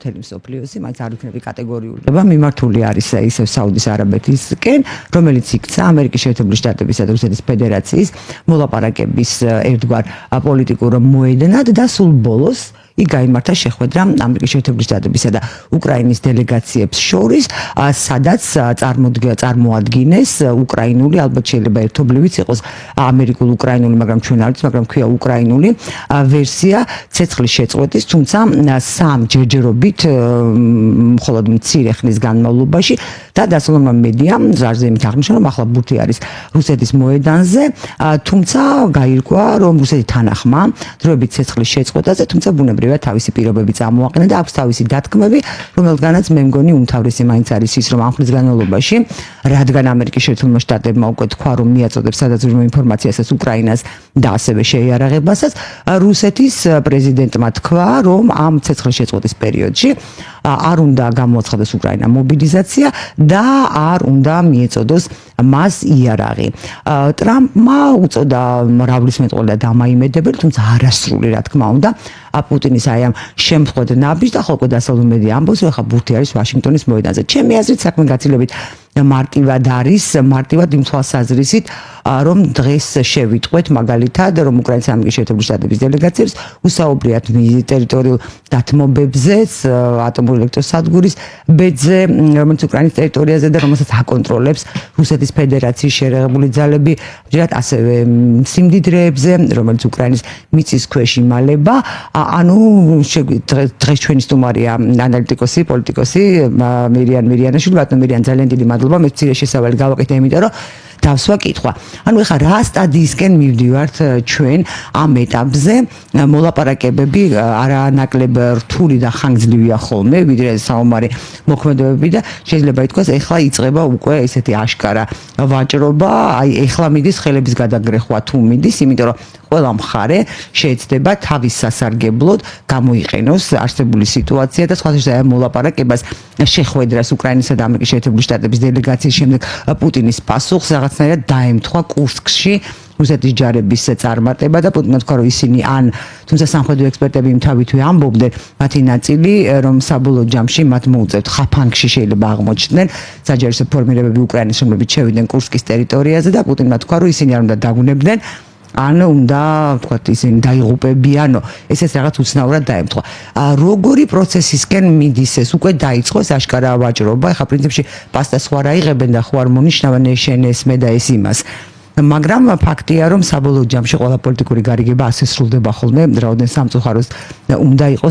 მთელი მსოფლიოსი, მაინც არ იქნება კატეგორიული. მიმართული არის ისევ საუდის არაბეთისკენ, რომელიც იქცა ამერიკის შეერთებული შტატებისა და რუსეთის ფედერაციის მოლაპარაკების ერთგვარ პოლიტიკურ მოედნად და სულ ბოლოს იქ გაიმართა შეხვედრა ამერიკის შეერთებული შტატებისა და უკრაინის დელეგაციებს შორის, სადაც წარმოადგინეს უკრაინული, ალბათ შეიძლება ერთობლივიც იყოს ამერიკულ-უკრაინული, მაგრამ ჩვენ არ ვიცით, მაგრამ ქვია უკრაინული ვერსია ცეცხლის შეწყვეტის, თუმცა სამ ჯერჯერობით მხოლოდ მცირე ხნის განმავლობაში და დასავლურმა მედიამ ზარზე იმით აღნიშნა, რომ ახლა ბურთი არის რუსეთის მოედანზე, თუმცა გაირკვა, რომ რუსეთი თანახმა დროებით ცეცხლის შეწყვეტაზე, თუმცა ბუნებრივად თავისი პირობები წამოაყენა და აქვს თავისი დათქმები, რომელთგანაც მე მგონი უმთავრესი მაინც არის ის, რომ ამ ხნის განმავლობაში, რადგან ამერიკის შეერთებულმა შტატებმა უკვე თქვა, რომ მიაწოდებს სადაზვერვო ინფორმაციასაც უკრაინას და ასევე შეიარაღებასაც, რუსეთის პრეზიდენტმა თქვა, რომ ამ ცეცხლის შეწყვეტის პერიოდში არ უნდა გამოაცხადოს უკრაინა მობილიზაცია და არ უნდა მიეწოდოს მას იარაღი. ტრამპმა უწოდა მრავლისმეტყველი და დამაიმედებელი, თუმცა არასრული, რა თქმა უნდა, პუტინის აი ამ შემთხვევით ნაბიჯს და ხოლმე დასავლური მედია ამბობს, რომ ახლა ბურთი არის ვაშინგტონის მოედანზე. ჩემი აზრით, საქმე გაცილებით მარტივად არის, მარტივად იმ თვალსაზრისით, რომ დღეს შევიტყვეთ მაგალითად, რომ უკრაინის ამერიკის შეერთებული შტატების დელეგაციებს უსაუბრიათ ტერიტორიულ დათმობებზე, ატომური ელექტროსადგურის ბედზე, რომელიც უკრაინის ტერიტორიაზე და რომელსაც აკონტროლებს რუსეთის ფედერაციის შეერაღებული ძალები, ჯერათ ასევე სიმდიდრეებზე, რომელიც უკრაინის მიწის ქვეშ იმალება. ანუ დღეს ჩვენი სტუმარია ანალიტიკოსი, პოლიტიკოსი მირიანაშვილი. ბატონო მირიან, ძალიან დიდი მადლობა, მე მცირე შესავალი გავაკეთე, იმიტომ რომ დავსვა კითხვა. ანუ ეხლა რა სტადიისკენ მივდივართ ჩვენ ამ ეტაპზე? მოლაპარაკებები არანაკლებ რთული და ხანგრძლივია ხოლმე, ვიდრე საომარი მოქმედებები და შეიძლება ითქვას, ეხლა იწყება უკვე ესეთი აშკარა ვაჭრობა, აი ეხლა მიდის ხელების გადაგრეხვა თუ მიდის, იმიტომ რომ ყველა მხარე შეეცდება თავის სასარგებლოდ გამოიყენოს არსებული სიტუაცია და სხვადასხვა მოლაპარაკებას შეხვედრას უკრაინისა და ამერიკის შეერთებული შტატების დელეგაციის შემდეგ პუტინის პასუხს რაღაცნაირად დაემთხვა კურსკში რუსეთის ჯარების წარმატება და პუტინმა თქვა, რომ ისინი თუმცა სამხედრო ექსპერტები იმთავითვე ამბობდნენ, მათი ნაწილი, რომ საბოლოო ჯამში მათ მოუწევთ ხაფანგში შეიძლება აღმოჩნდნენ საჯარო ფორმირებები უკრაინის, რომლებიც შევიდნენ კურსკის ტერიტორიაზე და პუტინმა თქვა, რომ ისინი არ უნდა დაგუნებდნენ, უნდა ვთქვათ ისინი დაიღუპებიანო, ესეც რაღაც უცნაურად დაემთხვა. როგორი პროცესისკენ მიდის ეს? უკვე დაიწყო ეს აშკარა ვაჭრობა, ეხლა პრინციპში პასტას ხო არ აიღებენ და ხო არ მონიშნავენ შენ ესმე და ეს იმას. მაგრამ ფაქტია, რომ საბოლოო ჯამში ყველა პოლიტიკური გარიგება ასე სრულდება ხოლმე, რაოდენ სამწუხაროს უნდა იყოს